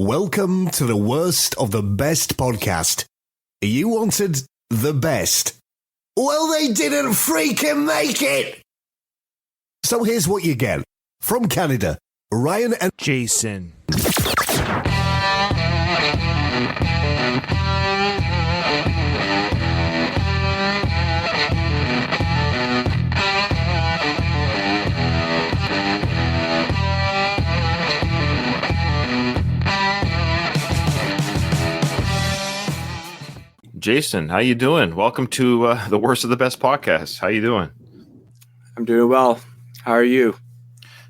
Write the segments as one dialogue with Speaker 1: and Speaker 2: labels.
Speaker 1: Welcome to the worst of the best podcast. You wanted the best. Well, they didn't freaking make it! So here's what you get. From Canada, Ryan and
Speaker 2: Jason.
Speaker 3: Jason, how you doing? Welcome to the Worst of the Best podcast. How you doing?
Speaker 4: I'm doing well. How are you?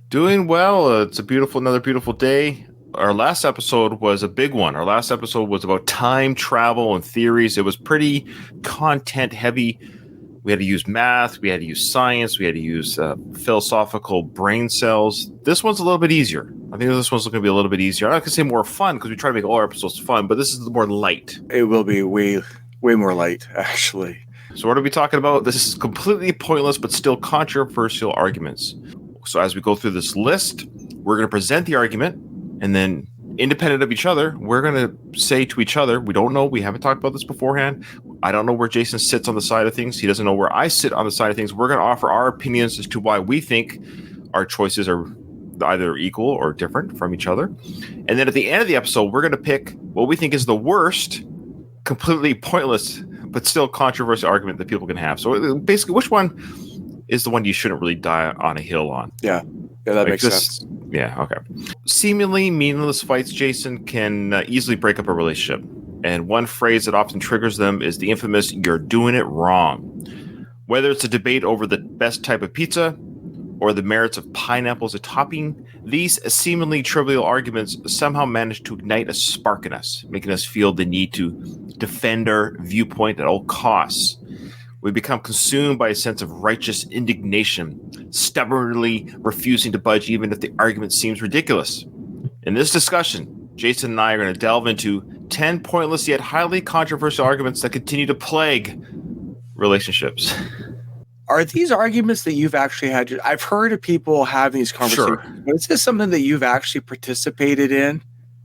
Speaker 3: Doing well. It's another beautiful day. Our last episode was a big one. Our last episode was about time travel and theories. It was pretty content heavy. We had to use math. We had to use science. We had to use philosophical brain cells. This one's a little bit easier. I think this one's going to be a little bit easier. I'm not going to say more fun because we try to make all our episodes fun, but this is more light.
Speaker 4: It will be way more light, actually.
Speaker 3: So what are we talking about? This is completely pointless but still controversial arguments. So as we go through this list, we're going to present the argument, and then independent of each other, we're going to say to each other, we don't know, we haven't talked about this beforehand. I don't know where Jason sits on the side of things. He doesn't know where I sit on the side of things. We're going to offer our opinions as to why we think our choices are either equal or different from each other. And then at the end of the episode, we're going to pick what we think is the worst, completely pointless, but still controversial argument that people can have. So basically, which one is the one you shouldn't really die on a hill on?
Speaker 4: Yeah, that makes sense.
Speaker 3: Yeah, okay. Seemingly meaningless fights, Jason, can easily break up a relationship. And one phrase that often triggers them is the infamous, "you're doing it wrong." Whether it's a debate over the best type of pizza or the merits of pineapple as a topping, these seemingly trivial arguments somehow manage to ignite a spark in us, making us feel the need to defend our viewpoint at all costs. We become consumed by a sense of righteous indignation, stubbornly refusing to budge even if the argument seems ridiculous. In this discussion, Jason and I are going to delve into 10 pointless yet highly controversial arguments that continue to plague relationships.
Speaker 4: Are these arguments that you've actually had? I've heard of people having these conversations.
Speaker 3: Sure.
Speaker 4: But is this something that you've actually participated in?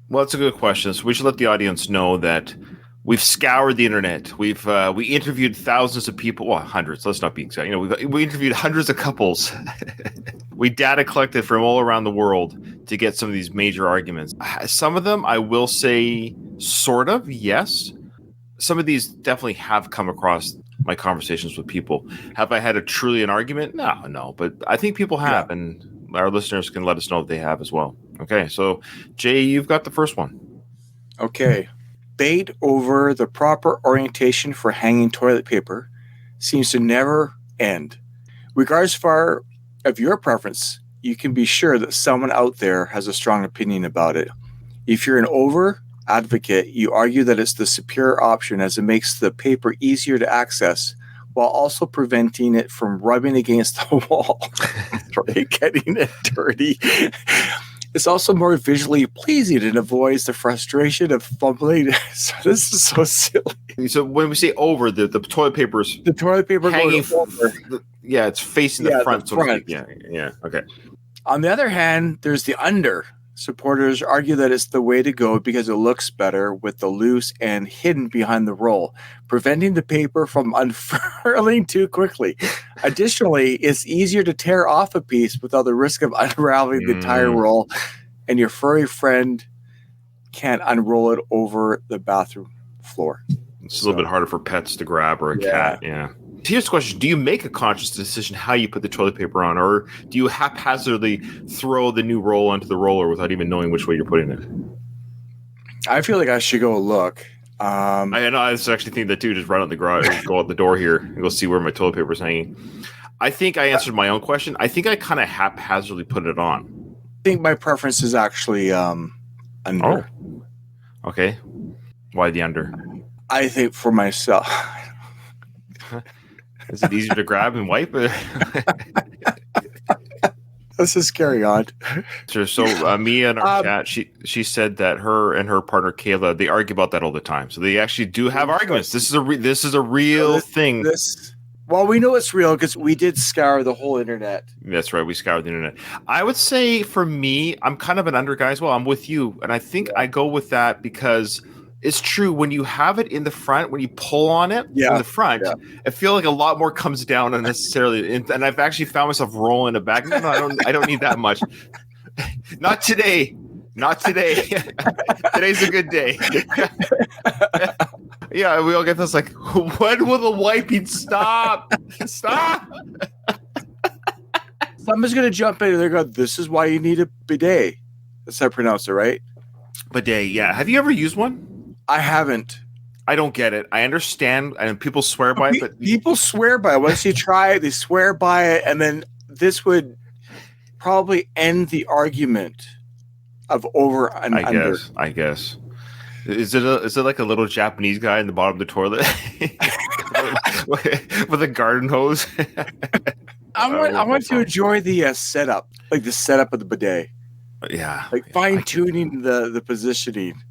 Speaker 3: Well, that's a good question. So we should let the audience know that we've scoured the internet. We interviewed thousands of people. Well, hundreds. Let's not be exact. We interviewed hundreds of couples. We data collected from all around the world to get some of these major arguments. Some of them, I will say, sort of, yes. Some of these definitely have come across my conversations with people. Have I had an argument? No. But I think people have, and our listeners can let us know if they have as well. Okay, so Jay, you've got the first one.
Speaker 4: Okay. Debate over the proper orientation for hanging toilet paper seems to never end. Regardless of your preference, you can be sure that someone out there has a strong opinion about it. If you're an over advocate, you argue that it's the superior option as it makes the paper easier to access while also preventing it from rubbing against the wall, right? Getting it dirty. It's also more visually pleasing and avoids the frustration of fumbling. So this is so silly.
Speaker 3: So when we say over, the toilet paper is
Speaker 4: the toilet paper
Speaker 3: hanging
Speaker 4: over.
Speaker 3: It's facing the front.
Speaker 4: The front.
Speaker 3: Yeah. Okay.
Speaker 4: On the other hand, there's the under. Supporters argue that it's the way to go because it looks better with the loose and hidden behind the roll, preventing the paper from unfurling too quickly. Additionally, it's easier to tear off a piece without the risk of unraveling the entire roll, and your furry friend can't unroll it over the bathroom floor.
Speaker 3: It's a little bit harder for pets to grab or a cat. Yeah. Here's the question. Do you make a conscious decision how you put the toilet paper on, or do you haphazardly throw the new roll onto the roller without even knowing which way you're putting it?
Speaker 4: I feel like I should go look.
Speaker 3: I know. I was actually thinking that too. Just run out the garage, go out the door here, and go see where my toilet paper is hanging. I think I answered my own question. I think I kind of haphazardly put it on.
Speaker 4: I think my preference is actually under.
Speaker 3: Oh. Okay. Why the under?
Speaker 4: I think for myself.
Speaker 3: Is it easier to grab and wipe?
Speaker 4: Let's just carry on.
Speaker 3: So Mia in our chat, she said that her and her partner Kayla, they argue about that all the time. So they actually do have arguments. This is a real thing.
Speaker 4: Well, we know it's real because we did scour the whole internet.
Speaker 3: That's right. We scoured the internet. I would say for me, I'm kind of an under guy as well. I'm with you. And I think I go with that because it's true. When you have it in the front, when you pull on it in the front, I feel like a lot more comes down unnecessarily. And I've actually found myself rolling it back. No, I don't need that much. Not today. Not today. Today's a good day. Yeah, we all get this like, when will the wiping stop? Stop!
Speaker 4: Somebody's going to jump in and they're going, this is why you need a bidet. That's how I pronounce it, right?
Speaker 3: Bidet, yeah. Have you ever used one?
Speaker 4: I haven't.
Speaker 3: I don't get it. I understand, and people swear by it, but
Speaker 4: people swear by it. Once you try it, they swear by it, and then this would probably end the argument of over and under.
Speaker 3: I guess. Is it like a little Japanese guy in the bottom of the toilet with a garden hose?
Speaker 4: I want to enjoy the setup, like the setup of the bidet.
Speaker 3: Yeah,
Speaker 4: like fine tuning the positioning.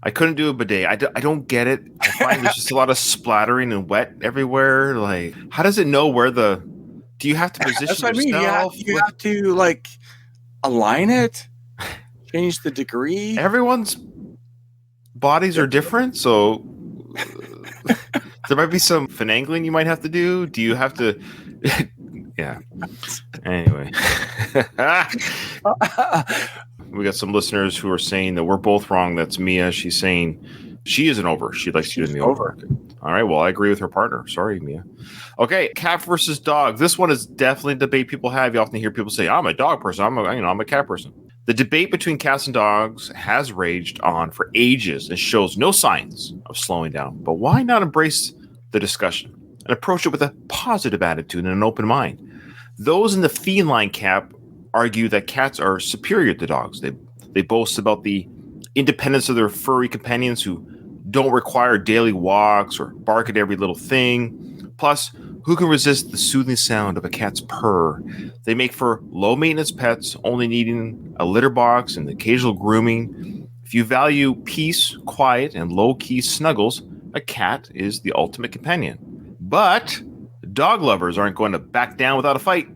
Speaker 3: I couldn't do a bidet. I don't get it. I find there's just a lot of splattering and wet everywhere. Like, how does it know where the? Do you have to position
Speaker 4: That's what
Speaker 3: yourself?
Speaker 4: I mean. You have to like align it, change the degree.
Speaker 3: Everyone's bodies are different, so there might be some finagling you might have to do. Do you have to? Yeah. Anyway. We got some listeners who are saying that we're both wrong. That's Mia. She's saying she isn't over. She likes you in the over. All right. Well, I agree with her partner. Sorry, Mia. Okay. Cat versus dog. This one is definitely a debate people have. You often hear people say, I'm a dog person. I'm a cat person. The debate between cats and dogs has raged on for ages and shows no signs of slowing down. But why not embrace the discussion and approach it with a positive attitude and an open mind? Those in the feline camp argue that cats are superior to dogs. They boast about the independence of their furry companions who don't require daily walks or bark at every little thing. Plus, who can resist the soothing sound of a cat's purr? They make for low-maintenance pets, only needing a litter box and occasional grooming. If you value peace, quiet, and low-key snuggles, a cat is the ultimate companion. But dog lovers aren't going to back down without a fight.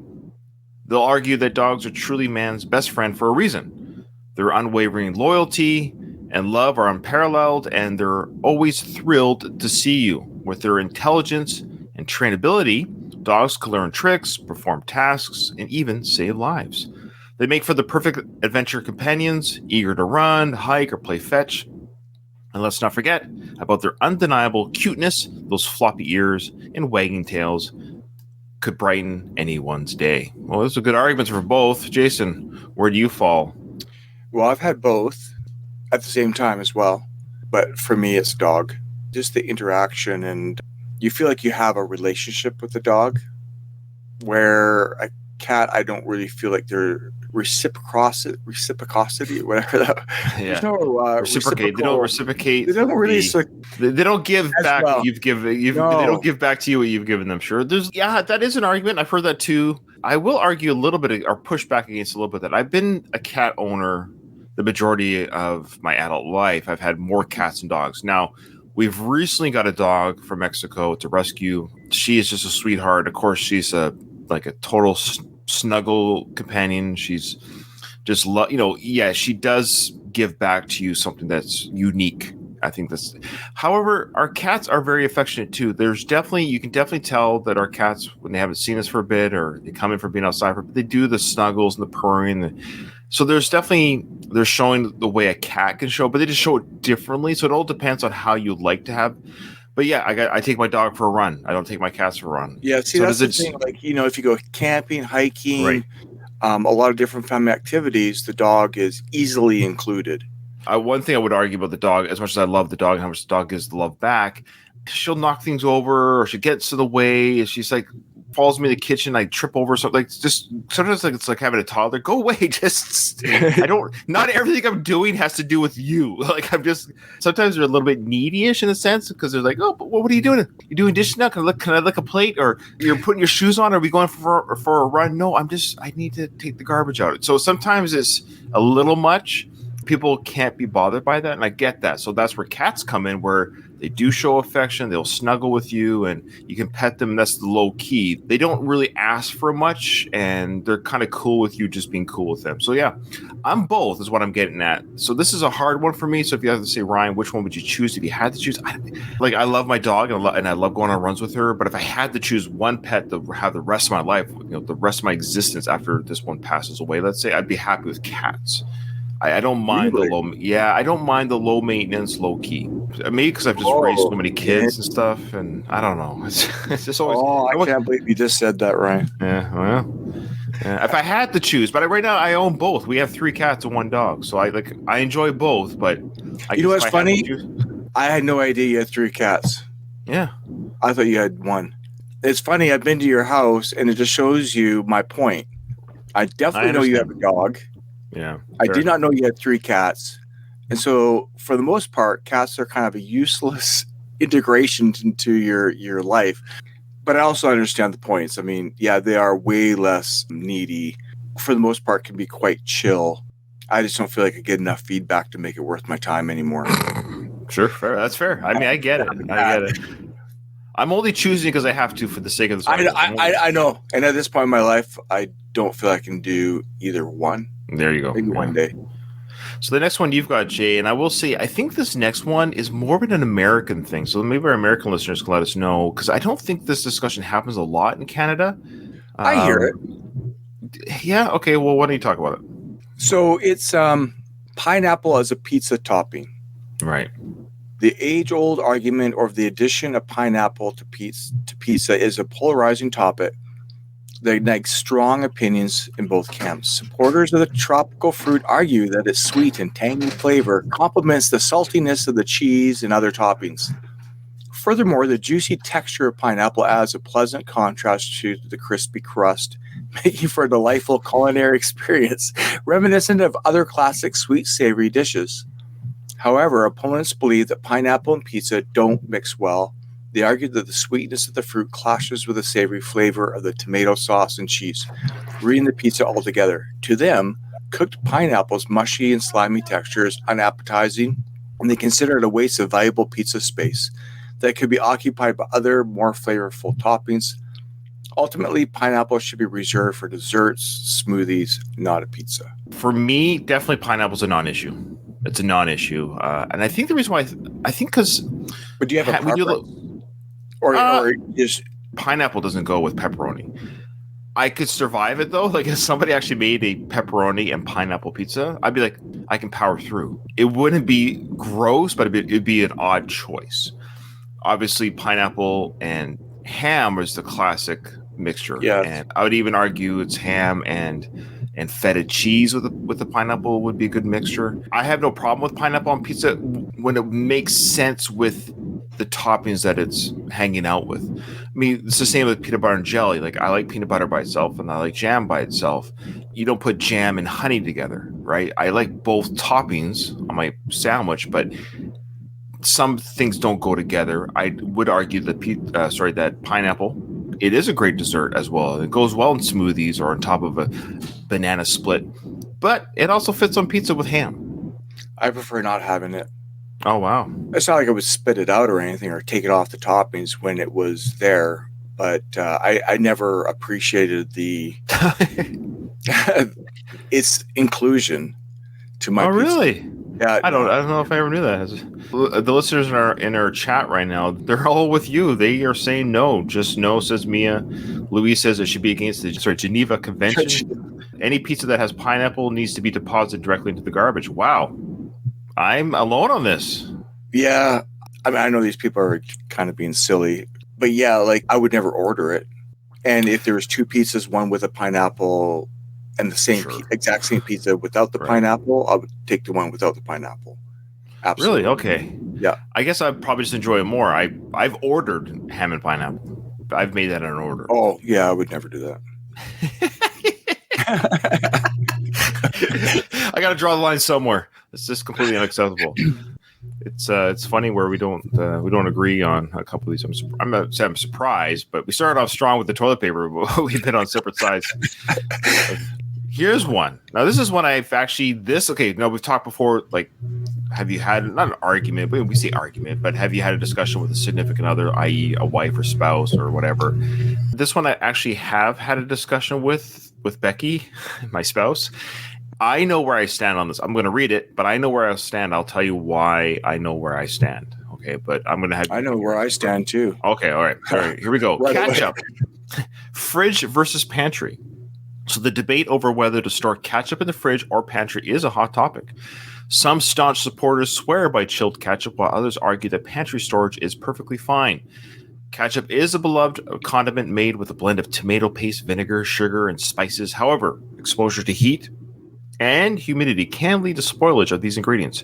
Speaker 3: They'll argue that dogs are truly man's best friend for a reason. Their unwavering loyalty and love are unparalleled, and they're always thrilled to see you. With their intelligence and trainability, dogs can learn tricks, perform tasks, and even save lives. They make for the perfect adventure companions, eager to run, hike, or play fetch. And let's not forget about their undeniable cuteness. Those floppy ears and wagging tails could brighten anyone's day. Well, those are good arguments for both. Jason, where do you fall?
Speaker 4: Well, I've had both at the same time as well. But for me, it's dog. Just the interaction, and you feel like you have a relationship with the dog, where a cat, I don't really feel like they're reciprocity, whatever that.
Speaker 3: Yeah.
Speaker 4: There's no
Speaker 3: reciprocate. They don't reciprocate.
Speaker 4: They don't really.
Speaker 3: They don't give back
Speaker 4: well.
Speaker 3: what you've given.
Speaker 4: No.
Speaker 3: They don't give back to you what you've given them. Sure, that is an argument. I've heard that too. I will argue a little bit or push back against a little bit that I've been a cat owner the majority of my adult life. I've had more cats and dogs. Now, we've recently got a dog from Mexico to rescue. She is just a sweetheart. Of course, she's a total snuggle companion. She's just she does give back to you something that's unique. I think that's. However, our cats are very affectionate too. You can definitely tell that our cats, when they haven't seen us for a bit or they come in for being outside for, they do the snuggles and the purring. So they're showing the way a cat can show, but they just show it differently. So it all depends on how you like to have. But yeah, I take my dog for a run. I don't take my cats for a run.
Speaker 4: Yeah, see, that's the thing. Like, if you go camping, hiking, right. A lot of different family activities, the dog is easily included.
Speaker 3: One thing I would argue about the dog, as much as I love the dog and how much the dog gives the love back, she'll knock things over or she gets in the way and she's like, follows me in the kitchen, I trip over something. Like, just sometimes it's like having a toddler. Go away. Just not everything I'm doing has to do with you. Like, sometimes they're a little bit needy-ish in a sense because they're like, oh, but what are you doing? You doing dishes now? Can I lick a plate? Or you're putting your shoes on? Are we going for a run? No, I need to take the garbage out. So sometimes it's a little much. people can't be bothered by that, and I get that. So that's where cats come in, where they do show affection, they'll snuggle with you, and you can pet them. That's the low key. They don't really ask for much, and they're kind of cool with you just being cool with them. So yeah, I'm both is what I'm getting at. So this is a hard one for me. So if you have to say, Ryan, which one would you choose if you had to choose? I love my dog, and I love going on runs with her, but if I had to choose one pet to have the rest of my life, the rest of my existence after this one passes away, let's say, I'd be happy with cats. I don't mind the low. Yeah, I don't mind the low maintenance, low key. Maybe because I've just raised so many kids and stuff, and I don't know. It's just always.
Speaker 4: Oh, I can't believe you just said that, Ryan.
Speaker 3: Yeah, well, yeah, if I had to choose, but right now I own both. We have 3 cats and 1 dog, so I enjoy both. But
Speaker 4: you know what's funny? I had no idea you had 3 cats.
Speaker 3: Yeah,
Speaker 4: I thought you had 1. It's funny. I've been to your house, and it just shows you my point. I definitely know you have a dog.
Speaker 3: Yeah,
Speaker 4: I did not know you had 3 cats. And so for the most part, cats are kind of a useless integration into your life. But I also understand the points. I mean, yeah, they are way less needy. For the most part, can be quite chill. I just don't feel like I get enough feedback to make it worth my time anymore.
Speaker 3: Sure, fair. That's fair. I mean, I get it. I get it. I'm only choosing because I have to for the sake of the story.
Speaker 4: I know. And at this point in my life, I don't feel I can do either one.
Speaker 3: There you go.
Speaker 4: Maybe one day.
Speaker 3: So the next one you've got, Jay, and I will say, I think this next one is more of an American thing. So maybe our American listeners can let us know, because I don't think this discussion happens a lot in Canada.
Speaker 4: I hear it.
Speaker 3: Yeah. Okay. Well, why don't you talk about it?
Speaker 4: So it's pineapple as a pizza topping.
Speaker 3: Right.
Speaker 4: The age-old argument over the addition of pineapple to pizza is a polarizing topic that ignites strong opinions in both camps. Supporters of the tropical fruit argue that its sweet and tangy flavor complements the saltiness of the cheese and other toppings. Furthermore, the juicy texture of pineapple adds a pleasant contrast to the crispy crust, making for a delightful culinary experience reminiscent of other classic sweet savory dishes. However, opponents believe that pineapple and pizza don't mix well. They argue that the sweetness of the fruit clashes with the savory flavor of the tomato sauce and cheese, ruining the pizza altogether. To them, cooked pineapple's mushy and slimy texture is unappetizing, and they consider it a waste of valuable pizza space that could be occupied by other more flavorful toppings. Ultimately, pineapple should be reserved for desserts, smoothies, not a pizza.
Speaker 3: For me, definitely pineapple's a non-issue. It's a non-issue, and I think the reason why I think because.
Speaker 4: But do you have a preference? Or just
Speaker 3: pineapple doesn't go with pepperoni. I could survive it though. Like if somebody actually made a pepperoni and pineapple pizza, I'd be like, I can power through. It wouldn't be gross, but it'd be an odd choice. Obviously, pineapple and ham is the classic mixture.
Speaker 4: Yeah,
Speaker 3: and I would even argue it's ham and feta cheese with the pineapple would be a good mixture. I have no problem with pineapple on pizza when it makes sense with the toppings that it's hanging out with. I mean, it's the same with peanut butter and jelly. Like I like peanut butter by itself and I like jam by itself. You don't put jam and honey together, right? I like both toppings on my sandwich, but some things don't go together. I would argue that pineapple, it is a great dessert as well. It goes well in smoothies or on top of a banana split, but it also fits on pizza with ham.
Speaker 4: I prefer not having it.
Speaker 3: Oh, wow.
Speaker 4: It's not like I would spit it out or anything or take it off the toppings when it was there, but I never appreciated the its inclusion to my pizza.
Speaker 3: Really?
Speaker 4: Yeah.
Speaker 3: I don't know if I ever knew that. The listeners in our chat right now, they're all with you. They are saying no. Just no, says Mia. Louise says it should be against the Geneva Convention. Any pizza that has pineapple needs to be deposited directly into the garbage. Wow. I'm alone on this.
Speaker 4: Yeah. I mean, I know these people are kind of being silly, but yeah, like I would never order it. And if there was 2 pizzas, one with a pineapple and the same exact same pizza without the pineapple, I would take the one without the pineapple. Absolutely.
Speaker 3: Really? Okay.
Speaker 4: Yeah.
Speaker 3: I guess I'd probably just enjoy it more. I've ordered ham and pineapple. I've made that an order.
Speaker 4: Oh, yeah, I would never do that.
Speaker 3: I got to draw the line somewhere. It's just completely unacceptable. It's funny where we don't agree on a couple of these. I'm not saying I'm surprised, but we started off strong with the toilet paper, but we've been on separate sides. Here's one. Now, this is one I've actually, now we've talked before, like, have you had, not an argument, but we say argument, but have you had a discussion with a significant other, i.e. a wife or spouse or whatever? This one I actually have had a discussion with Becky, my spouse. I know where I stand on this. I'm going to read it, but I know where I stand. I'll tell you why I know where I stand. Okay, but I'm going to have...
Speaker 4: I know where I stand, too.
Speaker 3: Okay, all right. Here we go.
Speaker 4: Right
Speaker 3: Ketchup. Fridge versus pantry. So the debate over whether to store ketchup in the fridge or pantry is a hot topic. Some staunch supporters swear by chilled ketchup, while others argue that pantry storage is perfectly fine. Ketchup is a beloved condiment made with a blend of tomato paste, vinegar, sugar, and spices. However, exposure to heat and humidity can lead to spoilage of these ingredients.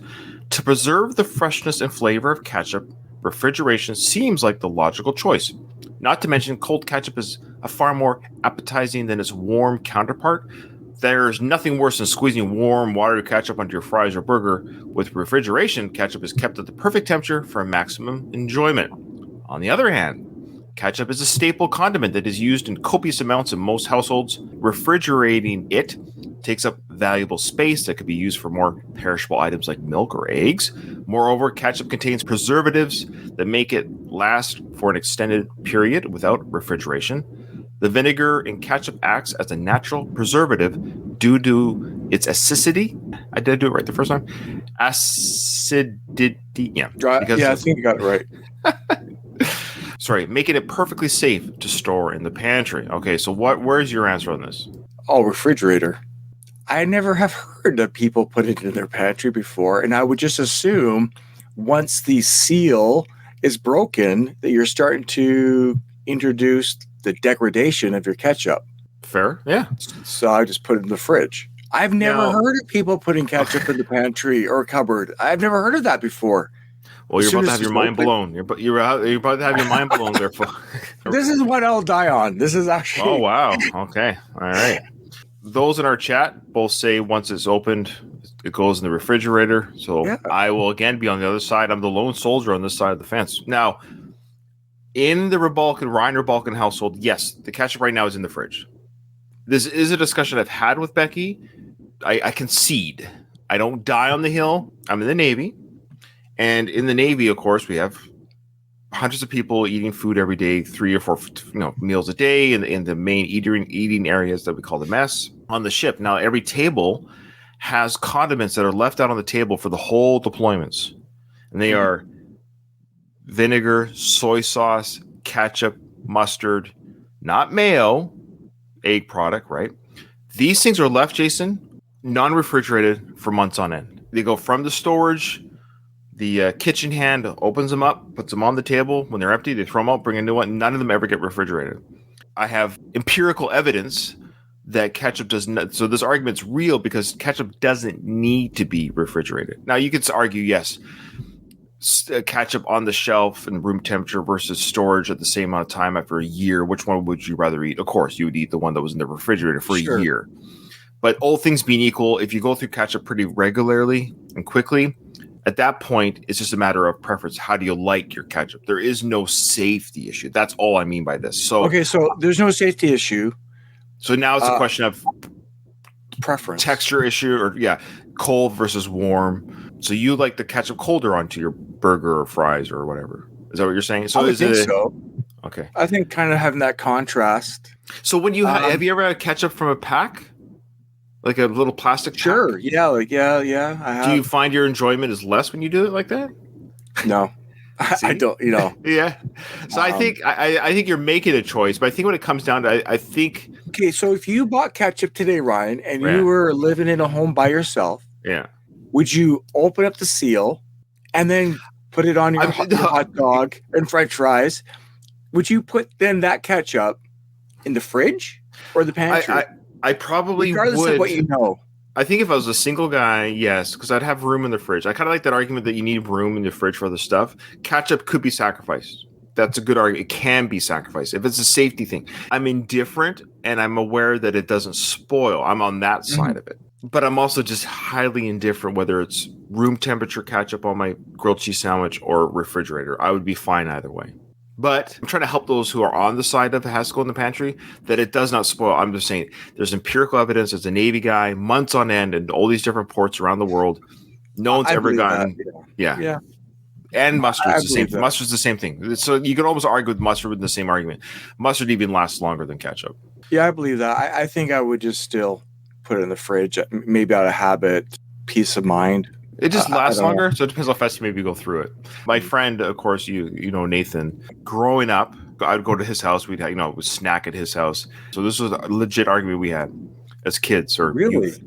Speaker 3: To preserve the freshness and flavor of ketchup, refrigeration seems like the logical choice. Not to mention, cold ketchup is far more appetizing than its warm counterpart. There's nothing worse than squeezing warm, watery ketchup onto your fries or burger. With refrigeration, ketchup is kept at the perfect temperature for maximum enjoyment. On the other hand, ketchup is a staple condiment that is used in copious amounts in most households. Refrigerating it takes up valuable space that could be used for more perishable items like milk or eggs. Moreover, ketchup contains preservatives that make it last for an extended period without refrigeration. The vinegar in ketchup acts as a natural preservative due to its acidity. I did do it right the first time. Acidity. Yeah.
Speaker 4: I think you got it right.
Speaker 3: Sorry, making it perfectly safe to store in the pantry. Okay, so where's your answer on this?
Speaker 4: Oh, refrigerator. I never have heard of people put it in their pantry before, and I would just assume once the seal is broken that you're starting to introduce the degradation of your ketchup.
Speaker 3: Fair, yeah.
Speaker 4: So I just put it in the fridge. I've never heard of people putting ketchup in the pantry or cupboard. I've never heard of that before.
Speaker 3: Well, you're about to have your mind blown. You're about to have your mind blown there.
Speaker 4: This is what I'll die on. This is actually...
Speaker 3: Oh, wow. Okay. All right. Those in our chat both say once it's opened, it goes in the refrigerator. So yeah. I will again be on the other side. I'm the lone soldier on this side of the fence. Now, in the Ryan Balkan household, yes, the ketchup right now is in the fridge. This is a discussion I've had with Becky. I concede. I don't die on the hill. I'm in the Navy. And in the Navy, of course, we have hundreds of people eating food every day, 3 or 4 meals a day in the main eating areas that we call the mess on the ship. Now, every table has condiments that are left out on the table for the whole deployments. And they are vinegar, soy sauce, ketchup, mustard, not mayo, egg product, right? These things are left, Jason, non-refrigerated for months on end. They go from the storage. The kitchen hand opens them up, puts them on the table. When they're empty, they throw them out, bring a new one. None of them ever get refrigerated. I have empirical evidence that ketchup does not. So this argument's real because ketchup doesn't need to be refrigerated. Now, you could argue, yes, ketchup on the shelf and room temperature versus storage at the same amount of time after a year. Which one would you rather eat? Of course, you would eat the one that was in the refrigerator for a year. But all things being equal, if you go through ketchup pretty regularly and quickly, at that point, it's just a matter of preference. How do you like your ketchup? There is no safety issue. That's all I mean by this. So
Speaker 4: okay, so there's no safety issue.
Speaker 3: So now it's a question of
Speaker 4: preference,
Speaker 3: texture issue, or cold versus warm. So you like the ketchup colder onto your burger or fries or whatever. Is that what you're saying? So
Speaker 4: I think so.
Speaker 3: Okay.
Speaker 4: I think kind of having that contrast.
Speaker 3: So when you have you ever had ketchup from a pack? Like a little plastic pack?
Speaker 4: Sure. Yeah. Yeah. I have.
Speaker 3: Do you find your enjoyment is less when you do it like that?
Speaker 4: No, I don't.
Speaker 3: Yeah. So I think you're making a choice, but I think when it comes down to, I think.
Speaker 4: Okay, so if you bought ketchup today, Ryan, and you were living in a home by yourself, would you open up the seal and then put it on your hot dog and French fries? Would you put then that ketchup in the fridge or the pantry?
Speaker 3: I probably
Speaker 4: regardless
Speaker 3: would.
Speaker 4: Of what you know.
Speaker 3: I think if I was a single guy, yes, because I'd have room in the fridge. I kind of like that argument that you need room in the fridge for other stuff. Ketchup could be sacrificed. That's a good argument. It can be sacrificed if it's a safety thing. I'm indifferent and I'm aware that it doesn't spoil. I'm on that side of it. But I'm also just highly indifferent whether it's room temperature ketchup on my grilled cheese sandwich or refrigerator. I would be fine either way. But I'm trying to help those who are on the side of it has to go in the pantry, that it does not spoil. I'm just saying there's empirical evidence as a Navy guy, months on end, and all these different ports around the world. No one's ever gotten. Yeah. And mustard's the same. Mustard's the same thing. So you can almost argue with mustard with the same argument. Mustard even lasts longer than ketchup.
Speaker 4: Yeah, I believe that. I think I would just still put it in the fridge, maybe out of habit, peace of mind.
Speaker 3: It just lasts longer, so it depends how fast you maybe go through it. My friend, of course, you know Nathan. Growing up, I'd go to his house. We'd would snack at his house. So this was a legit argument we had as kids or youth.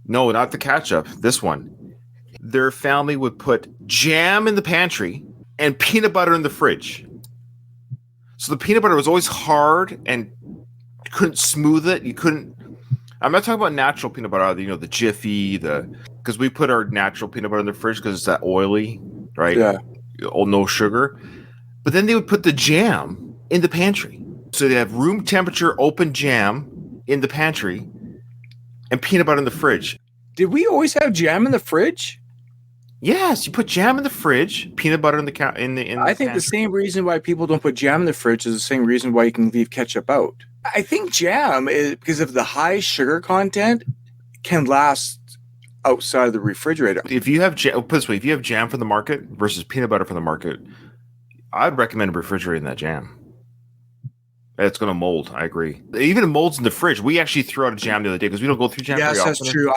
Speaker 3: No, not the ketchup. This one. Their family would put jam in the pantry and peanut butter in the fridge. So the peanut butter was always hard and you couldn't smooth it. You couldn't. I'm not talking about natural peanut butter, the Jiffy, because we put our natural peanut butter in the fridge because it's that oily, right?
Speaker 4: Yeah.
Speaker 3: Oh, no sugar. But then they would put the jam in the pantry. So they have room temperature open jam in the pantry and peanut butter in the fridge.
Speaker 4: Did we always have jam in the fridge?
Speaker 3: Yes, you put jam in the fridge, peanut butter in the
Speaker 4: I think the same reason why people don't put jam in the fridge is the same reason why you can leave ketchup out. I think jam is because of the high sugar content can last outside of the refrigerator.
Speaker 3: If you have jam, put it this way, if you have jam from the market versus peanut butter from the market, I'd recommend refrigerating that jam. It's going to mold. I agree. Even it molds in the fridge. We actually threw out a jam the other day because we don't go through jam very often.
Speaker 4: Yes, that's true.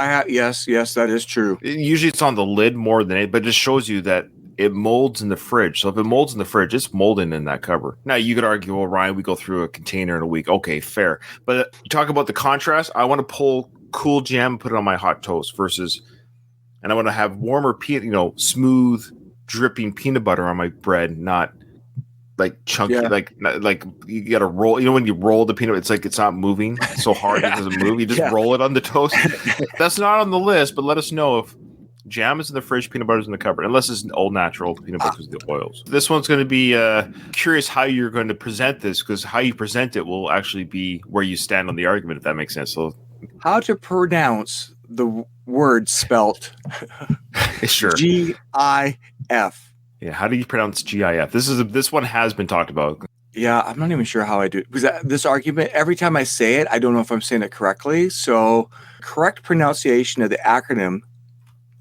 Speaker 4: Yes, that is true.
Speaker 3: Usually it's on the lid more than it, but it just shows you that it molds in the fridge. So if it molds in the fridge, it's molding in that cover. Now you could argue, well, Ryan, we go through a container in a week. Okay, fair. But talk about the contrast. I want to pull cool jam and put it on my hot toast and I want to have warmer smooth dripping peanut butter on my bread, not like chunky, like you got to roll. When you roll the peanut, it's not moving so hard. It doesn't move. You just roll it on the toast. That's not on the list, but let us know if jam is in the fridge, peanut butter is in the cupboard, unless it's all natural peanut butter because of the oils. This one's going to be curious how you're going to present this, because how you present it will actually be where you stand on the argument, if that makes sense. So,
Speaker 4: how to pronounce the word spelt
Speaker 3: sure.
Speaker 4: GIF.
Speaker 3: Yeah, how do you pronounce GIF? This one has been talked about.
Speaker 4: Yeah, I'm not even sure how I do it. Because this argument, every time I say it, I don't know if I'm saying it correctly. So, correct pronunciation of the acronym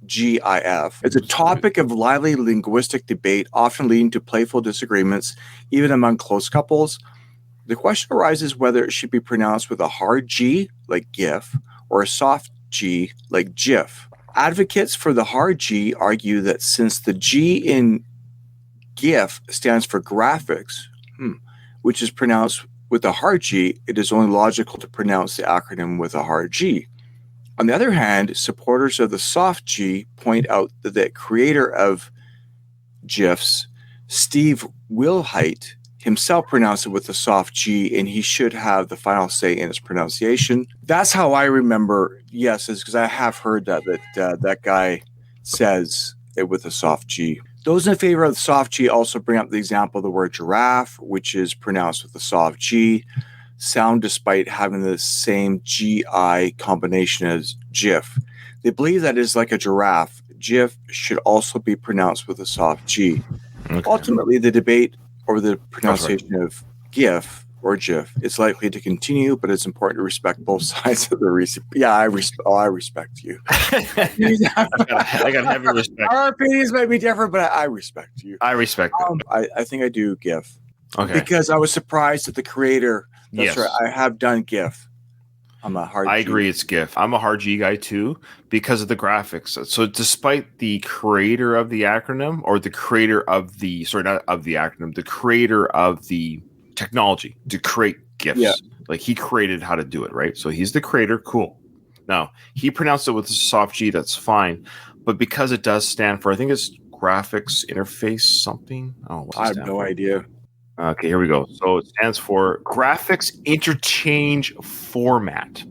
Speaker 4: GIF. It's a topic of lively linguistic debate, often leading to playful disagreements, even among close couples. The question arises whether it should be pronounced with a hard G, like GIF, or a soft G, like GIF. Advocates for the hard G argue that since the G in GIF stands for graphics, which is pronounced with a hard G, it is only logical to pronounce the acronym with a hard G. On the other hand, supporters of the soft G point out that the creator of GIFs, Steve Wilhite, himself pronounced it with a soft G, and he should have the final say in its pronunciation. That's how I remember, yes, is because I have heard that guy says it with a soft G. Those in favor of the soft G also bring up the example of the word giraffe, which is pronounced with a soft G sound despite having the same GI combination as GIF. They believe that is like a giraffe. GIF should also be pronounced with a soft G. Okay. Ultimately, the debate over the pronunciation of GIF or GIF is likely to continue, but it's important to respect both sides of the reason. Yeah, I respect you.
Speaker 3: I got heavy respect.
Speaker 4: Our opinions might be different, but I respect you.
Speaker 3: I respect them.
Speaker 4: I think I do GIF.
Speaker 3: Okay.
Speaker 4: Because I was surprised that the creator. That's right. I have done GIF. I'm a hard G.
Speaker 3: I agree it's GIF. I'm a hard G guy too because of the graphics. So despite the creator of the acronym, or the creator of the the creator of the technology to create GIFs, like he created how to do it, right? So he's the creator. Cool. Now he pronounced it with a soft G. That's fine. But because it does stand for, I think it's graphics interface something. Oh,
Speaker 4: I have no idea.
Speaker 3: Okay, here we go. So it stands for Graphics Interchange Format.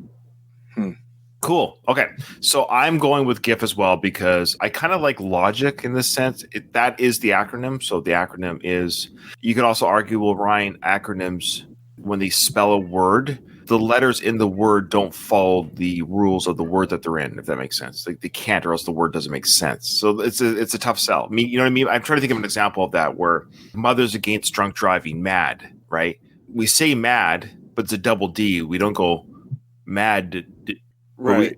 Speaker 3: Cool. Okay. So I'm going with GIF as well because I kind of like logic in this sense. That is the acronym. So the acronym is, you could also argue, well, Ryan, acronyms, when they spell a word, the letters in the word don't follow the rules of the word that they're in, if that makes sense. Like they can't, or else the word doesn't make sense. So it's a tough sell. I mean, you know what I mean? I'm trying to think of an example of that where Mothers Against Drunk Driving, MAD, right? We say mad, but it's a double D. We don't go mad.
Speaker 4: Right.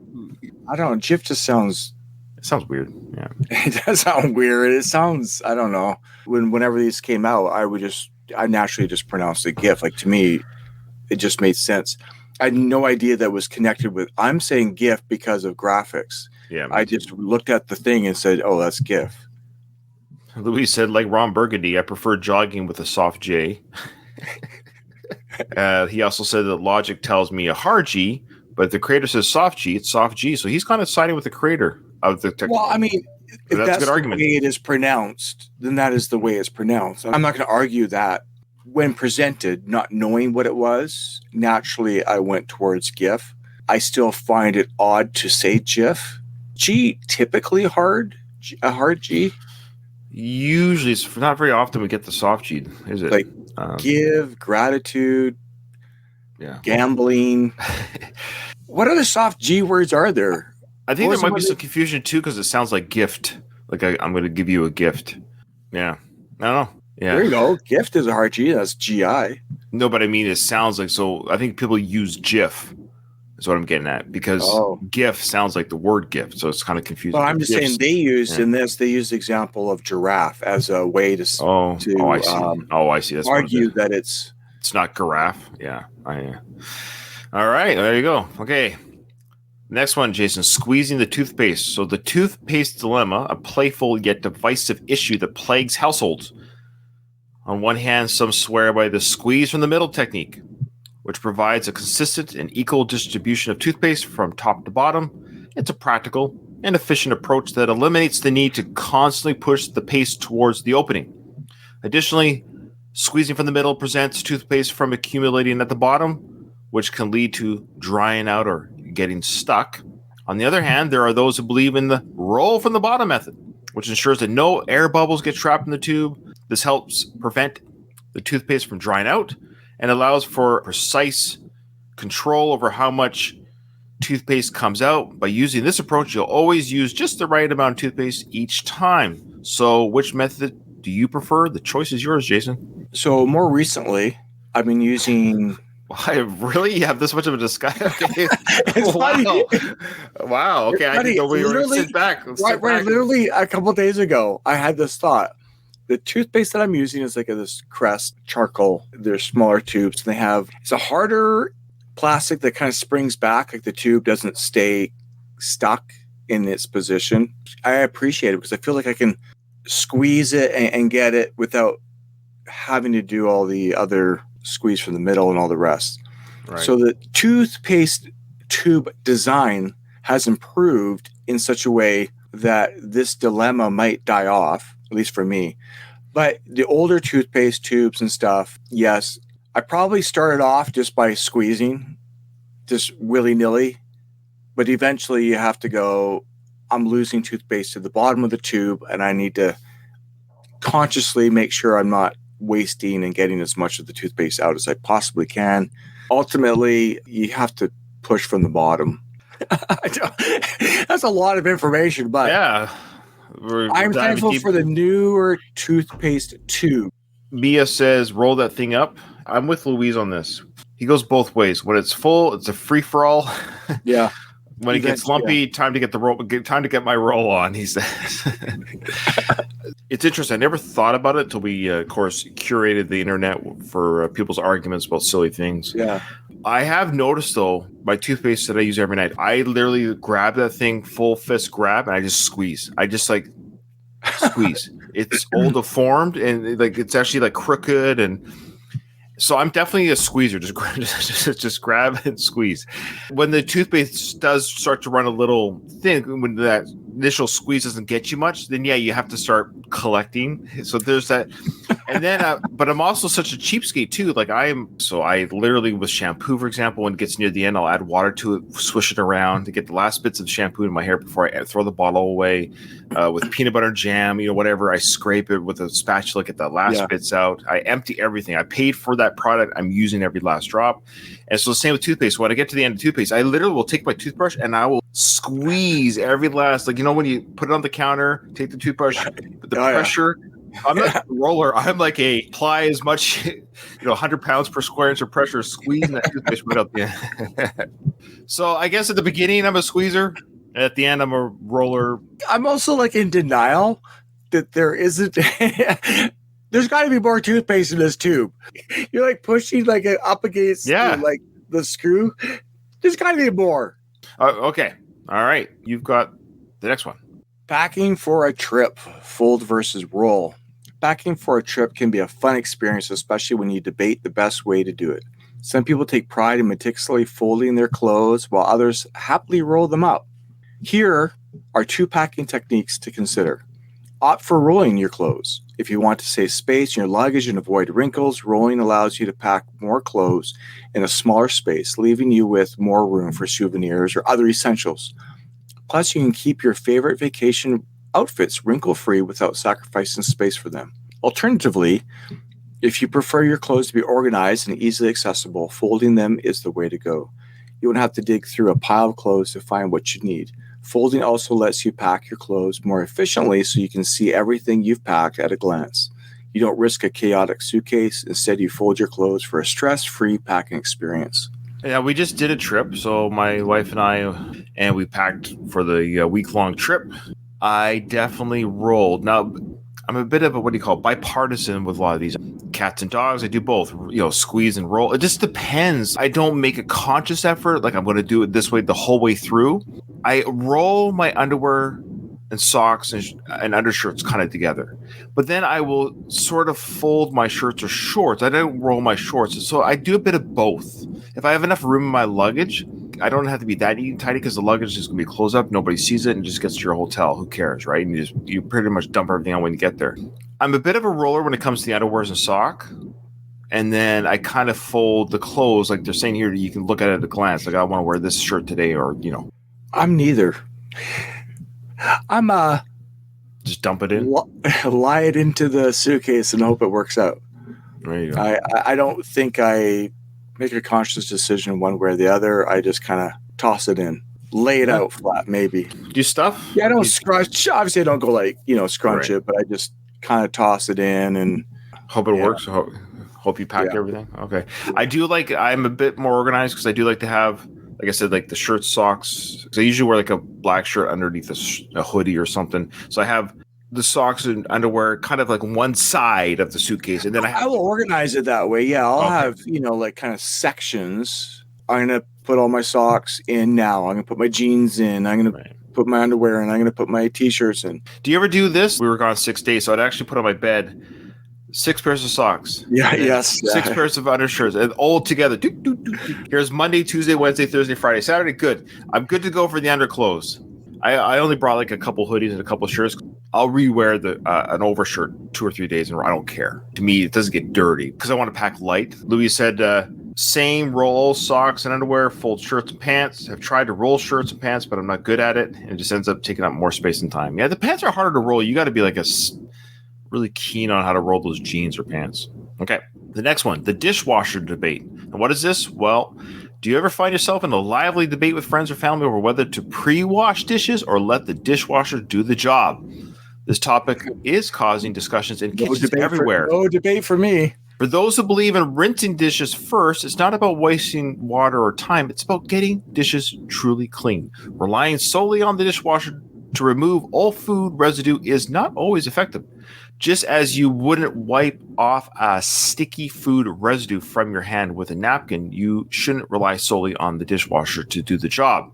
Speaker 4: I don't know. GIF just sounds...
Speaker 3: It sounds weird. Yeah.
Speaker 4: It does sound weird. It sounds, I don't know. Whenever these came out, I naturally just pronounced it GIF. Like to me, it just made sense. I had no idea that was connected with, I'm saying GIF because of graphics.
Speaker 3: Yeah.
Speaker 4: I just looked at the thing and said, oh, that's GIF.
Speaker 3: Louis said, like Ron Burgundy, I prefer jogging with a soft J. He also said that logic tells me a hard G, but if the creator says soft G, it's soft G. So he's kind of siding with the creator of the technology.
Speaker 4: Well, I mean, if that's a good argument. The way it is pronounced, then that is the way it's pronounced. I'm not going to argue that. When presented, not knowing what it was, naturally I went towards GIF. I still find it odd to say GIF. G, typically a hard G.
Speaker 3: Usually, it's not very often we get the soft G, is it?
Speaker 4: Like give, gratitude, gambling. What other soft G words are there?
Speaker 3: I think there might be some confusion too because it sounds like gift. Like I'm going to give you a gift. Yeah, I don't know. Yeah.
Speaker 4: There you go. Gift is a hard G. That's GI.
Speaker 3: No, but I mean, it sounds like, so I think people use GIF is what I'm getting at because GIF sounds like the word gift. So it's kind of confusing.
Speaker 4: Well, I'm just saying they used in this, they used the example of giraffe as a way to
Speaker 3: I see. I see. That's
Speaker 4: argue that it's
Speaker 3: not giraffe. Yeah. All right. There you go. Okay. Next one, Jason, squeezing the toothpaste. So the toothpaste dilemma, a playful yet divisive issue that plagues households. On one hand, some swear by the squeeze from the middle technique, which provides a consistent and equal distribution of toothpaste from top to bottom. It's a practical and efficient approach that eliminates the need to constantly push the paste towards the opening. Additionally, squeezing from the middle prevents toothpaste from accumulating at the bottom, which can lead to drying out or getting stuck. On the other hand, there are those who believe in the roll from the bottom method, which ensures that no air bubbles get trapped in the tube. This helps prevent the toothpaste from drying out and allows for precise control over how much toothpaste comes out. By using this approach, you'll always use just the right amount of toothpaste each time. So which method do you prefer? The choice is yours, Jason.
Speaker 4: So more recently, I've been using...
Speaker 3: I really have this much of a discussion. Okay. Wow. Okay, I think we were sit back.
Speaker 4: Literally a couple of days ago, I had this thought. The toothpaste that I'm using is like this Crest charcoal. They're smaller tubes, and it's a harder plastic that kind of springs back, like the tube doesn't stay stuck in its position. I appreciate it because I feel like I can squeeze it and get it without having to do all the other squeeze from the middle and all the rest. Right. So the toothpaste tube design has improved in such a way that this dilemma might die off, at least for me. But the older toothpaste tubes and stuff, yes, I probably started off just by squeezing, just willy-nilly. But eventually you have to go, I'm losing toothpaste to the bottom of the tube, and I need to consciously make sure I'm not wasting and getting as much of the toothpaste out as I possibly can. Ultimately, you have to push from the bottom. That's a lot of information, but
Speaker 3: yeah,
Speaker 4: I'm thankful for the newer toothpaste tube.
Speaker 3: Mia says, roll that thing up. I'm with Louise on this. He goes both ways. When it's full, it's a free-for-all.
Speaker 4: Yeah.
Speaker 3: When it gets lumpy, time to get my roll on, he says. It's interesting. I never thought about it until we, of course, curated the internet for people's arguments about silly things.
Speaker 4: Yeah.
Speaker 3: I have noticed, though, my toothpaste that I use every night, I literally grab that thing, full fist grab, and I just squeeze. I just, squeeze. It's all deformed, and, it's actually, crooked, and... So I'm definitely a squeezer. Just grab and squeeze. When the toothpaste does start to run a little thin, when that initial squeeze doesn't get you much, then yeah, you have to start collecting. So there's that. And then, but I'm also such a cheapskate too. Like I literally with shampoo, for example, when it gets near the end, I'll add water to it, swish it around to get the last bits of shampoo in my hair before I throw the bottle away. With peanut butter jam, whatever, I scrape it with a spatula, get the last bits out. I empty everything. I paid for that product. I'm using every last drop. And so the same with toothpaste. When I get to the end of toothpaste, I literally will take my toothbrush and I will squeeze every last, like, when you put it on the counter, take the toothbrush, the pressure. Yeah. I'm not a roller. I'm like apply as much, 100 pounds per square inch of pressure, squeezing that toothpaste right up the end. So I guess at the beginning, I'm a squeezer. At the end, I'm a roller.
Speaker 4: I'm also like in denial that there isn't. There's got to be more toothpaste in this tube. You're like pushing like up against like the screw. There's got to be more.
Speaker 3: Okay. All right. You've got the next one.
Speaker 4: Packing for a trip, fold versus roll. Packing for a trip can be a fun experience, especially when you debate the best way to do it. Some people take pride in meticulously folding their clothes while others happily roll them up. Here are 2 packing techniques to consider. Opt for rolling your clothes. If you want to save space in your luggage and avoid wrinkles, rolling allows you to pack more clothes in a smaller space, leaving you with more room for souvenirs or other essentials. Plus, you can keep your favorite vacation outfits wrinkle-free without sacrificing space for them. Alternatively, if you prefer your clothes to be organized and easily accessible, folding them is the way to go. You won't have to dig through a pile of clothes to find what you need. Folding also lets you pack your clothes more efficiently so you can see everything you've packed at a glance. You don't risk a chaotic suitcase. Instead, you fold your clothes for a stress-free packing experience.
Speaker 3: Yeah, we just did a trip. So my wife and I, we packed for the week-long trip. I definitely rolled. Now, I'm a bit of a, bipartisan with a lot of these. Cats and dogs, I do both, squeeze and roll. It just depends. I don't make a conscious effort, like I'm going to do it this way the whole way through. I roll my underwear and socks and undershirts kind of together. But then I will sort of fold my shirts or shorts. I don't roll my shorts. So I do a bit of both. If I have enough room in my luggage, I don't have to be that neat and tidy because the luggage is going to be closed up. Nobody sees it and just gets to your hotel. Who cares, right? And you pretty much dump everything on when you get there. I'm a bit of a roller when it comes to the underwears and sock. And then I kind of fold the clothes like they're saying here. You can look at it at a glance. Like I want to wear this shirt today or,
Speaker 4: I'm neither. I'm
Speaker 3: just dump it in.
Speaker 4: Lie it into the suitcase and hope it works out.
Speaker 3: There you go.
Speaker 4: I don't think I make a conscious decision one way or the other. I just kind of toss it in, lay it out flat, maybe.
Speaker 3: Do you stuff?
Speaker 4: Yeah, I don't scrunch. Obviously, I don't go scrunch it, but I just kind of toss it in and
Speaker 3: hope it works. Hope you packed everything. Okay. I'm a bit more organized because I do like to have, like I said, like the shirt, socks. Because I usually wear like a black shirt underneath a hoodie or something. So I have the socks and underwear kind of like one side of the suitcase. And then
Speaker 4: I will organize it that way. Yeah, I'll have, like kind of sections. I'm going to put all my socks in now. I'm going to put my jeans in. I'm going to put my underwear in. I'm going to put my T-shirts in.
Speaker 3: Do you ever do this? We were gone 6 days. So I'd actually put on my bed 6 pairs of socks.
Speaker 4: Yeah, yes.
Speaker 3: 6 pairs of undershirts and all together. Here's Monday, Tuesday, Wednesday, Thursday, Friday, Saturday. Good. I'm good to go for the underclothes. I only brought like a couple hoodies and a couple shirts. I'll rewear an overshirt 2 or 3 days and I don't care. To me, it doesn't get dirty because I want to pack light. Louis said, same roll socks and underwear, fold shirts and pants. I've tried to roll shirts and pants, but I'm not good at it. And it just ends up taking up more space and time. Yeah, the pants are harder to roll. You got to be like really keen on how to roll those jeans or pants. Okay. The next one, the dishwasher debate. And what is this? Well, do you ever find yourself in a lively debate with friends or family over whether to pre-wash dishes or let the dishwasher do the job? This topic is causing discussions in kitchens everywhere.
Speaker 4: No debate for me.
Speaker 3: For those who believe in rinsing dishes first, it's not about wasting water or time. It's about getting dishes truly clean. Relying solely on the dishwasher to remove all food residue is not always effective. Just as you wouldn't wipe off a sticky food residue from your hand with a napkin, you shouldn't rely solely on the dishwasher to do the job.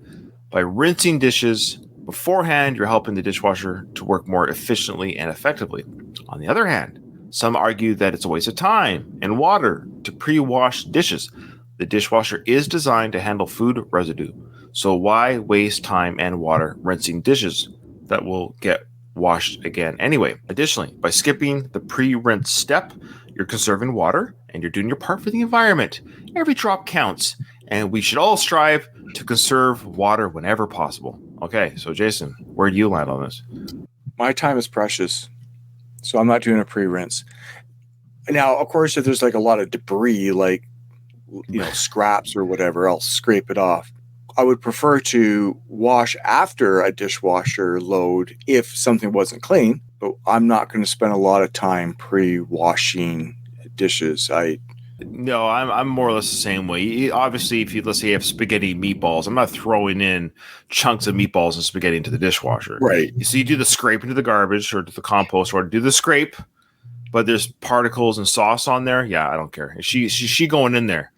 Speaker 3: By rinsing dishes beforehand, you're helping the dishwasher to work more efficiently and effectively. On the other hand, some argue that it's a waste of time and water to pre-wash dishes. The dishwasher is designed to handle food residue, so why waste time and water rinsing dishes? that will get washed again anyway. Additionally, by skipping the pre-rinse step, you're conserving water and you're doing your part for the environment. Every drop counts, and we should all strive to conserve water whenever possible. Okay, so Jason, where do you land on this?
Speaker 4: My time is precious, so I'm not doing a pre-rinse. Now, of course, if there's like a lot of debris, like scraps or whatever, I'll scrape it off. I would prefer to wash after a dishwasher load if something wasn't clean, but I'm not going to spend a lot of time pre-washing dishes.
Speaker 3: No, I'm more or less the same way. Obviously, if let's say you have spaghetti meatballs, I'm not throwing in chunks of meatballs and spaghetti into the dishwasher.
Speaker 4: Right.
Speaker 3: So you do the scrape into the garbage or to the compost, or do the scrape, but there's particles and sauce on there. Yeah, I don't care. She going in there.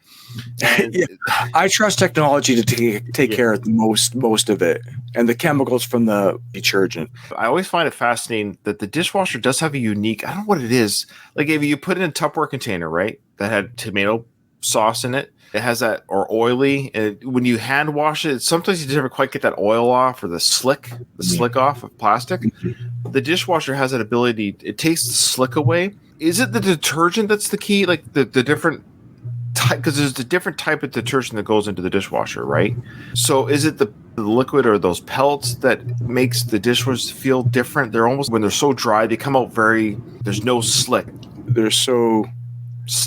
Speaker 3: And
Speaker 4: yeah, I trust technology to take care of most of it, and the chemicals from the detergent.
Speaker 3: I always find it fascinating that the dishwasher does have a unique, I don't know what it is. Like if you put it in a Tupperware container, right, that had tomato sauce in it, it has that, or oily. And when you hand wash it, sometimes you never quite get that oil off or the slick off of plastic. The dishwasher has that ability. It takes the slick away. Is it the detergent that's the key? Like the different type, because there's a different type of detergent that goes into the dishwasher, right? So is it the liquid or those pellets that makes the dishwasher feel different? They're almost, when they're so dry, they come out there's no slick.
Speaker 4: They're so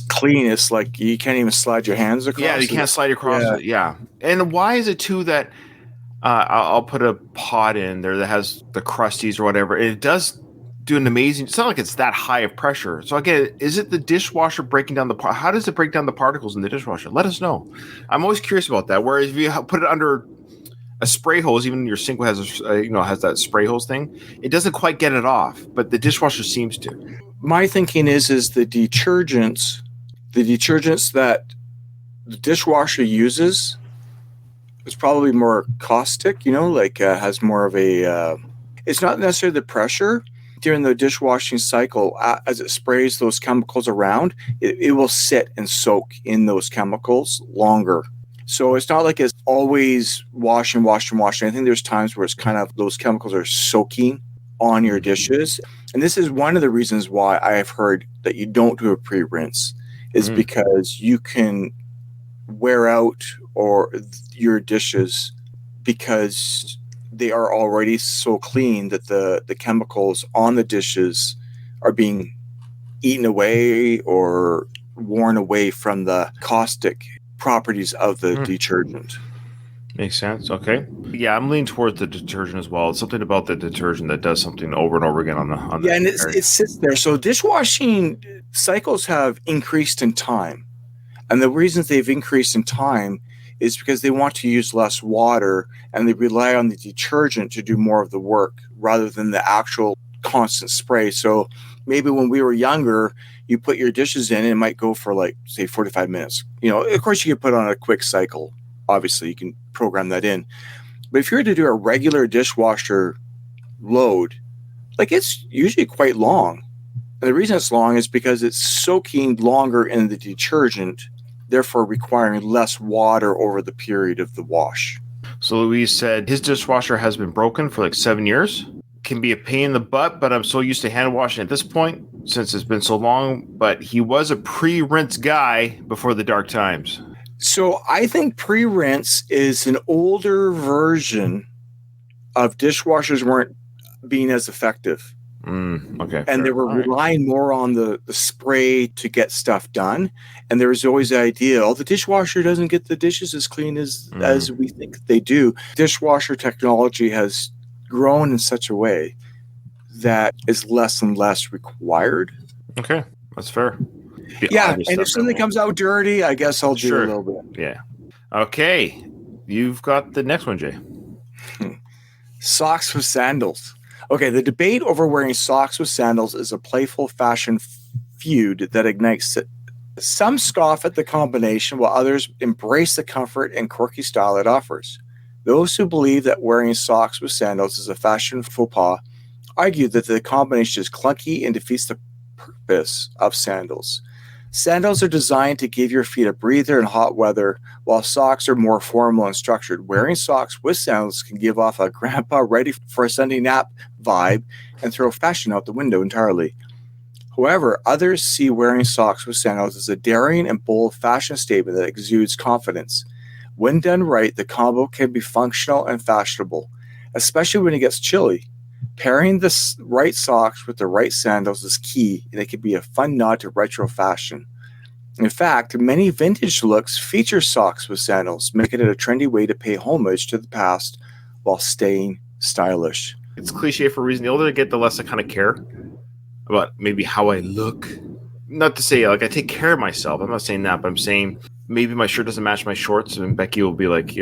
Speaker 4: clean, it's like you can't even slide your hands across.
Speaker 3: Yeah, you can't slide across it. Yeah. And why is it too that I'll put a pot in there that has the crusties or whatever, and it does do an amazing, it's not like it's that high of pressure. So again, is it the dishwasher breaking down how does it break down the particles in the dishwasher? Let us know. I'm always curious about that. Whereas if you put it under a spray hose, even your sink has has that spray hose thing, it doesn't quite get it off, but the dishwasher seems to.
Speaker 4: My thinking is the detergents that the dishwasher uses is probably more caustic, has more of a, it's not necessarily the pressure. During the dishwashing cycle, as it sprays those chemicals around, it will sit and soak in those chemicals longer. So it's not like it's always wash. I think there's times where it's kind of those chemicals are soaking on your dishes. And this is one of the reasons why I have heard that you don't do a pre-rinse is because you can wear out your dishes because they are already so clean that the chemicals on the dishes are being eaten away or worn away from the caustic properties of the detergent.
Speaker 3: Makes sense. Okay. Yeah, I'm leaning towards the detergent as well. It's something about the detergent that does something over and over again on the
Speaker 4: and it sits there. So dishwashing cycles have increased in time. And the reasons they've increased in time is because they want to use less water and they rely on the detergent to do more of the work rather than the actual constant spray. So maybe when we were younger, you put your dishes in and it might go for like, say, 45 minutes. Of course you can put on a quick cycle. Obviously you can program that in. But if you were to do a regular dishwasher load, like it's usually quite long. And the reason it's long is because it's soaking longer in the detergent, therefore requiring less water over the period of the wash.
Speaker 3: So Louise said his dishwasher has been broken for like 7 years. Can be a pain in the butt, but I'm so used to hand washing at this point since it's been so long. But he was a pre-rinse guy before the dark times.
Speaker 4: So I think pre-rinse is an older version of dishwashers weren't being as effective.
Speaker 3: Okay.
Speaker 4: And they were relying more on the spray to get stuff done. And there was always the idea, the dishwasher doesn't get the dishes as clean as we think they do. Dishwasher technology has grown in such a way that is less and less required.
Speaker 3: Okay. That's fair.
Speaker 4: Yeah. And if something comes out dirty, I guess I'll do a little bit.
Speaker 3: Yeah. Okay. You've got the next one, Jay.
Speaker 4: Socks with sandals. Okay, the debate over wearing socks with sandals is a playful fashion feud that ignites it. Some scoff at the combination, while others embrace the comfort and quirky style it offers. Those who believe that wearing socks with sandals is a fashion faux pas argue that the combination is clunky and defeats the purpose of sandals. Sandals are designed to give your feet a breather in hot weather, while socks are more formal and structured. Wearing socks with sandals can give off a grandpa ready for a Sunday nap vibe and throw fashion out the window entirely. However, others see wearing socks with sandals as a daring and bold fashion statement that exudes confidence. When done right, the combo can be functional and fashionable, especially when it gets chilly. Pairing the right socks with the right sandals is key, and it can be a fun nod to retro fashion. In fact, many vintage looks feature socks with sandals, making it a trendy way to pay homage to the past while staying stylish.
Speaker 3: It's cliche for a reason. The older I get, the less I kind of care about maybe how I look. Not to say like I take care of myself. I'm not saying that, but I'm saying maybe my shirt doesn't match my shorts, and Becky will be like,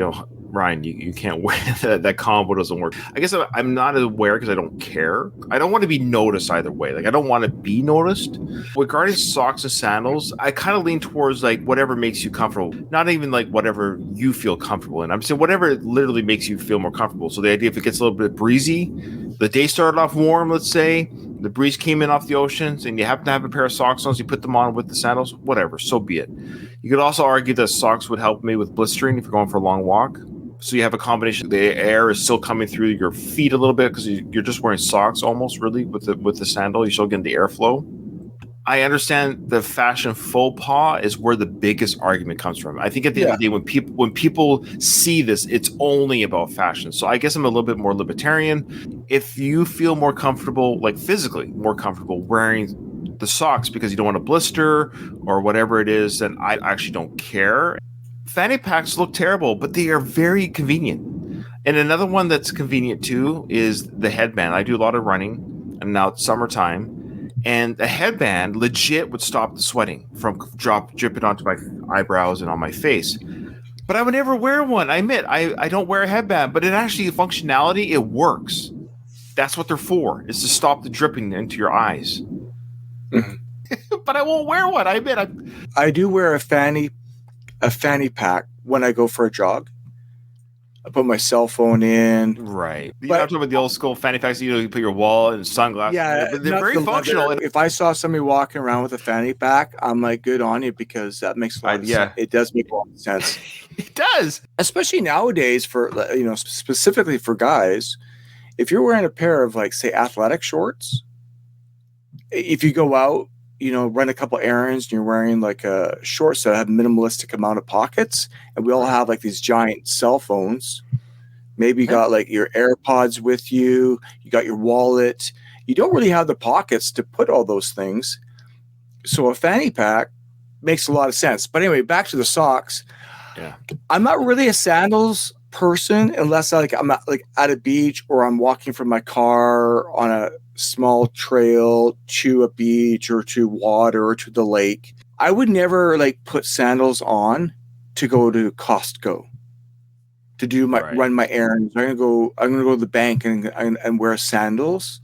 Speaker 3: Ryan, you can't wear that combo doesn't work. I guess I'm not aware because I don't care. I don't want to be noticed either way. Like I don't want to be noticed. Regarding socks and sandals, I kind of lean towards like whatever makes you comfortable. Not even like whatever you feel comfortable in. I'm saying whatever literally makes you feel more comfortable. So the idea if it gets a little bit breezy, the day started off warm, let's say, the breeze came in off the oceans, and you happen to have a pair of socks on, so you put them on with the sandals, whatever, so be it. You could also argue that socks would help me with blistering if you're going for a long walk. So you have a combination. The air is still coming through your feet a little bit because you're just wearing socks almost really with the sandal. You're still getting the airflow. I understand the fashion faux pas is where the biggest argument comes from. I think at the end of the day, when people see this, it's only about fashion. So I guess I'm a little bit more libertarian. If you feel more comfortable, like physically more comfortable wearing the socks because you don't want to blister or whatever it is, then I actually don't care. Fanny packs look terrible, but they are very convenient. And another one that's convenient too is the headband. I do a lot of running, and now it's summertime. And the headband legit would stop the sweating from dripping onto my eyebrows and on my face. But I would never wear one. I admit, I don't wear a headband, but it actually, functionality, it works. That's what they're for, is to stop the dripping into your eyes. Mm-hmm. But I won't wear one. I admit.
Speaker 4: I do wear a fanny pack when I go for a jog. I put my cell phone in.
Speaker 3: Right. You're not talking about the old school fanny packs. You put your wallet and sunglasses.
Speaker 4: Yeah,
Speaker 3: but they're very functional.
Speaker 4: If I saw somebody walking around with a fanny pack, I'm like, good on you, because that makes a lot of sense. It does make a lot of sense.
Speaker 3: It does.
Speaker 4: Especially nowadays for, specifically for guys, if you're wearing a pair of, like, say, athletic shorts, if you go out, run a couple errands and you're wearing like a shorts that have minimalistic amount of pockets, and we all have like these giant cell phones. Maybe you got like your AirPods with you, you got your wallet. You don't really have the pockets to put all those things. So a fanny pack makes a lot of sense. But anyway, back to the socks.
Speaker 3: Yeah.
Speaker 4: I'm not really a sandals person unless I'm at a beach or I'm walking from my car on a small trail to a beach or to water or to the lake. I would never put sandals on to go to Costco to do run my errands. I'm gonna go to the bank and wear sandals.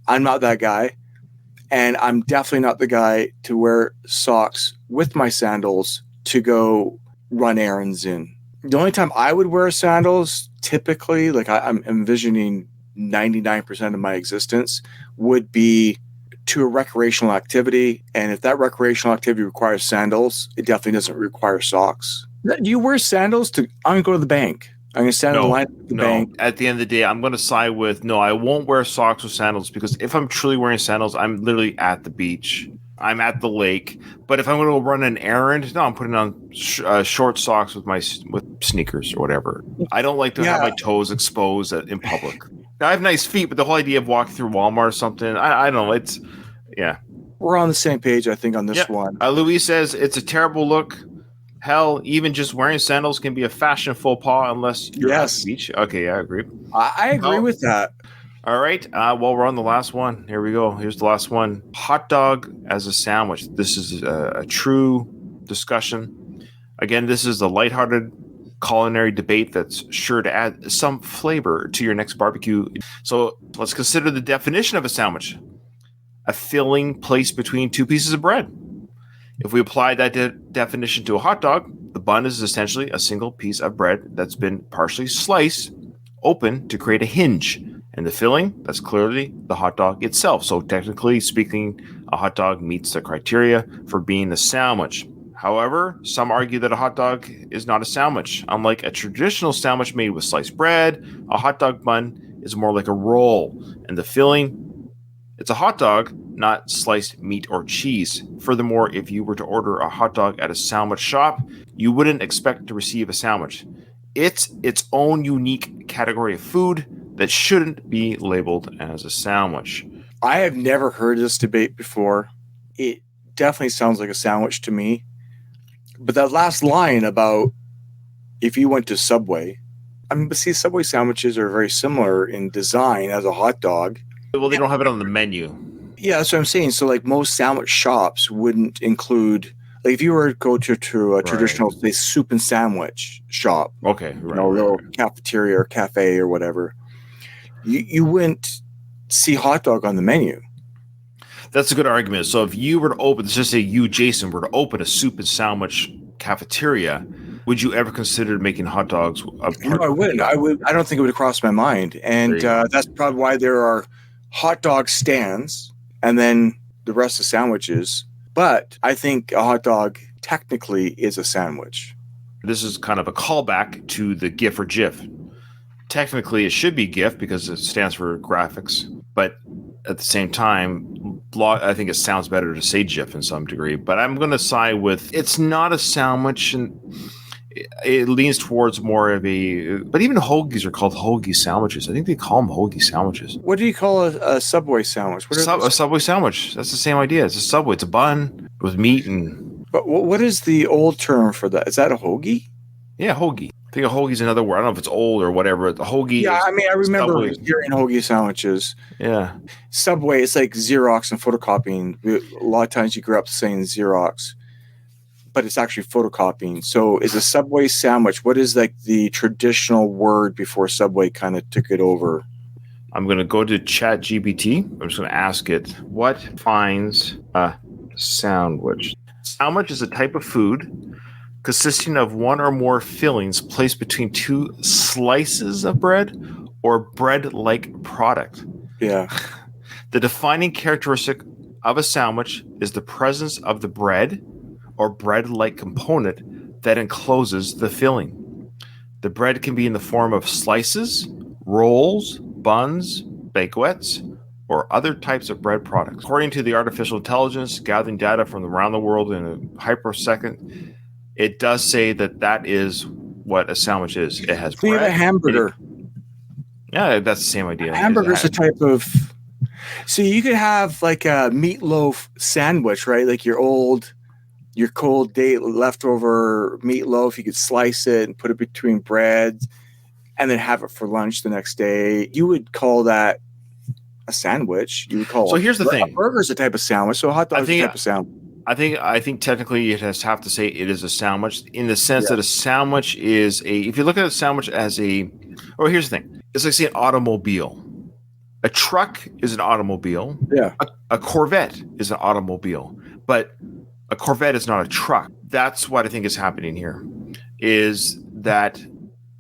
Speaker 4: I'm not that guy, and I'm definitely not the guy to wear socks with my sandals to go run errands in. The only time I would wear sandals, typically, I'm envisioning 99% of my existence, would be to a recreational activity. And if that recreational activity requires sandals, it definitely doesn't require socks. Do you wear sandals I'm going to go to the bank? I'm going to stand in the line at the bank.
Speaker 3: At the end of the day, I'm going to side with, I won't wear socks with sandals, because if I'm truly wearing sandals, I'm literally at the beach. I'm at the lake. But if I'm going to run an errand, I'm putting on short socks with sneakers or whatever. I don't like to have my toes exposed in public. Now, I have nice feet, but the whole idea of walking through Walmart or something, I don't know. It's, yeah.
Speaker 4: We're on the same page, I think, on this one.
Speaker 3: Louis says it's a terrible look. Hell, even just wearing sandals can be a fashion faux pas unless you're at the beach. Okay, yeah, I agree.
Speaker 4: I agree with that.
Speaker 3: All right. Well, we're on the last one. Here we go. Here's the last one. Hot dog as a sandwich. This is a true discussion. Again, this is a lighthearted culinary debate that's sure to add some flavor to your next barbecue. So let's consider the definition of a sandwich: a filling placed between two pieces of bread. If we apply that definition to a hot dog, the bun is essentially a single piece of bread that's been partially sliced open to create a hinge And the filling, that's clearly the hot dog itself. So technically speaking, a hot dog meets the criteria for being a sandwich. However, some argue that a hot dog is not a sandwich. Unlike a traditional sandwich made with sliced bread, a hot dog bun is more like a roll. And the filling, it's a hot dog, not sliced meat or cheese. Furthermore, if you were to order a hot dog at a sandwich shop, you wouldn't expect to receive a sandwich. It's its own unique category of food that shouldn't be labeled as a sandwich.
Speaker 4: I have never heard this debate before. It definitely sounds like a sandwich to me. But that last line about if you went to Subway, but see, Subway sandwiches are very similar in design as a hot dog.
Speaker 3: Well, they don't have it on the menu.
Speaker 4: Yeah, that's what I'm saying. So, like, most sandwich shops wouldn't include, like, if you were to go to a traditional, say, soup and sandwich shop,
Speaker 3: Okay,
Speaker 4: little cafeteria or cafe or whatever, you wouldn't see hot dog on the menu.
Speaker 3: That's a good argument. So if you were to open, let's just say you, Jason, were to open a soup and sandwich cafeteria, would you ever consider making hot dogs?
Speaker 4: No, I wouldn't. I don't think it would have crossed my mind. And that's probably why there are hot dog stands and then the rest of sandwiches. But I think a hot dog technically is a sandwich.
Speaker 3: This is kind of a callback to the GIF or GIF. Technically, it should be GIF because it stands for graphics. But at the same time, I think it sounds better to say GIF in some degree. But I'm going to side with it's not a sandwich, and it leans towards more of a. But even hoagies are called hoagie sandwiches. I think they call them hoagie sandwiches.
Speaker 4: What do you call a Subway sandwich?
Speaker 3: A Subway sandwich. That's the same idea. It's a Subway. It's a bun with meat and.
Speaker 4: But what is the old term for that? Is that a hoagie?
Speaker 3: Yeah, hoagie. I think a hoagie is another word. I don't know if it's old or whatever. The hoagie.
Speaker 4: Yeah, I mean, I remember
Speaker 3: Subway.
Speaker 4: hearing hoagie sandwiches.
Speaker 3: Yeah.
Speaker 4: Subway, it's like Xerox and photocopying. A lot of times you grew up saying Xerox, but it's actually photocopying. So is a Subway sandwich, what is like the traditional word before Subway kind of took it over?
Speaker 3: I'm going to go to ChatGPT. I'm just going to ask it, what defines a sandwich? Sandwich is a type of food consisting of one or more fillings placed between two slices of bread or bread-like product.
Speaker 4: Yeah.
Speaker 3: The defining characteristic of a sandwich is the presence of the bread or bread-like component that encloses the filling. The bread can be in the form of slices, rolls, buns, baguettes, or other types of bread products. According to the artificial intelligence gathering data from around the world in a hypersecond, it does say that is what a sandwich is. It has bread.
Speaker 4: You have a hamburger.
Speaker 3: Yeah, that's the same idea.
Speaker 4: A hamburger is a type of. So you could have like a meatloaf sandwich, right? Like your cold day leftover meatloaf. You could slice it and put it between bread, and then have it for lunch the next day. You would call that a sandwich. You would call.
Speaker 3: So here's the thing:
Speaker 4: a burger's a type of sandwich. So a hot dog is a type of sandwich.
Speaker 3: I think technically it has have to say it is a sandwich in the sense that a sandwich is if you look at a sandwich as here's the thing. It's like say an automobile. A truck is an automobile.
Speaker 4: Yeah.
Speaker 3: A Corvette is an automobile, but a Corvette is not a truck. That's what I think is happening here is that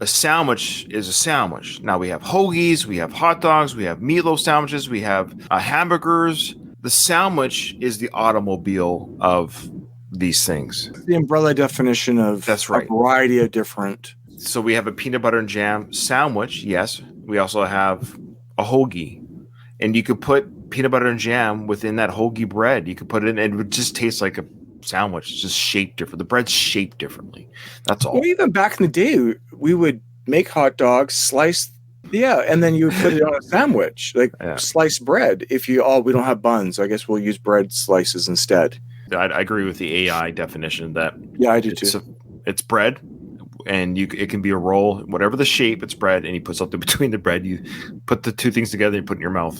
Speaker 3: a sandwich is a sandwich. Now we have hoagies, we have hot dogs, we have meatloaf sandwiches, we have hamburgers. The sandwich is the automobile of these things.
Speaker 4: The umbrella definition of
Speaker 3: that's right.
Speaker 4: A variety of different.
Speaker 3: So we have a peanut butter and jam sandwich. Yes. We also have a hoagie. And you could put peanut butter and jam within that hoagie bread. You could put it in and it would just taste like a sandwich. It's just shaped different. The bread's shaped differently. That's all.
Speaker 4: Well, even back in the day, we would make hot dogs, slice. Yeah, and then you would put it on a sandwich, like sliced bread. If we don't have buns, I guess we'll use bread slices instead.
Speaker 3: I agree with the AI definition that.
Speaker 4: Yeah, I do too.
Speaker 3: It's bread, and it can be a roll, whatever the shape. It's bread, and you put something between the bread. You put the two things together, and you put it in your mouth,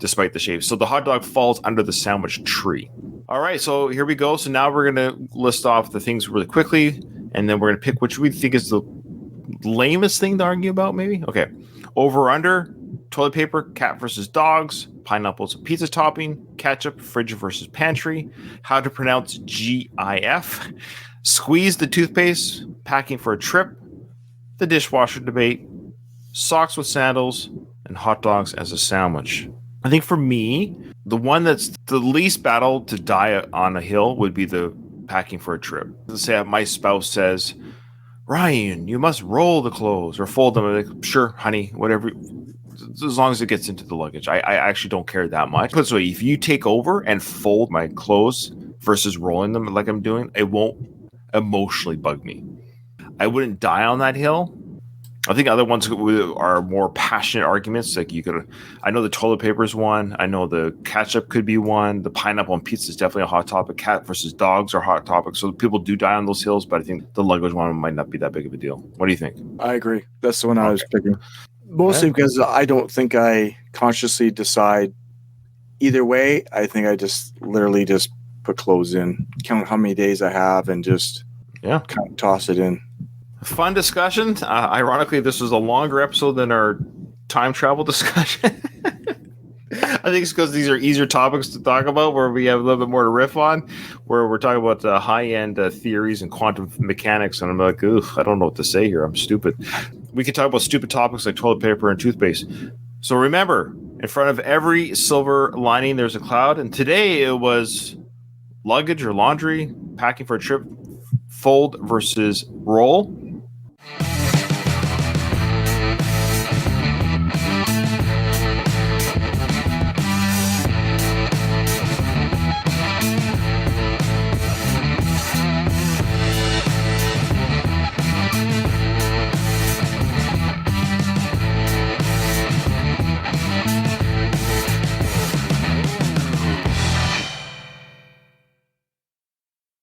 Speaker 3: despite the shape. So the hot dog falls under the sandwich tree. All right, so here we go. So now we're going to list off the things really quickly, and then we're going to pick which we think is the lamest thing to argue about, maybe. Okay. Over under, toilet paper, cat versus dogs, pineapples and pizza topping, ketchup, fridge versus pantry, how to pronounce GIF, squeeze the toothpaste, packing for a trip, the dishwasher debate, socks with sandals, and hot dogs as a sandwich. I think for me, the one that's the least battle to die on a hill would be the packing for a trip. Let's say my spouse says, Ryan, you must roll the clothes or fold them. I'm like, sure, honey, whatever. As long as it gets into the luggage. I actually don't care that much. But so if you take over and fold my clothes versus rolling them like I'm doing, it won't emotionally bug me. I wouldn't die on that hill. I think other ones are more passionate arguments. Like I know the toilet paper is one. I know the ketchup could be one. The pineapple on pizza is definitely a hot topic. Cat versus dogs are hot topics. So people do die on those hills, but I think the luggage one might not be that big of a deal. What do you think?
Speaker 4: I agree. That's the one I was picking. Mostly because I don't think I consciously decide either way. I think I just literally just put clothes in, count how many days I have, and just kind of toss it in.
Speaker 3: Fun discussion. Ironically, this was a longer episode than our time travel discussion. I think it's because these are easier topics to talk about, where we have a little bit more to riff on, where we're talking about high-end theories and quantum mechanics, and I'm like, ugh, I don't know what to say here. I'm stupid. We can talk about stupid topics like toilet paper and toothpaste. So remember, in front of every silver lining, there's a cloud, and today it was luggage or laundry, packing for a trip, fold versus roll.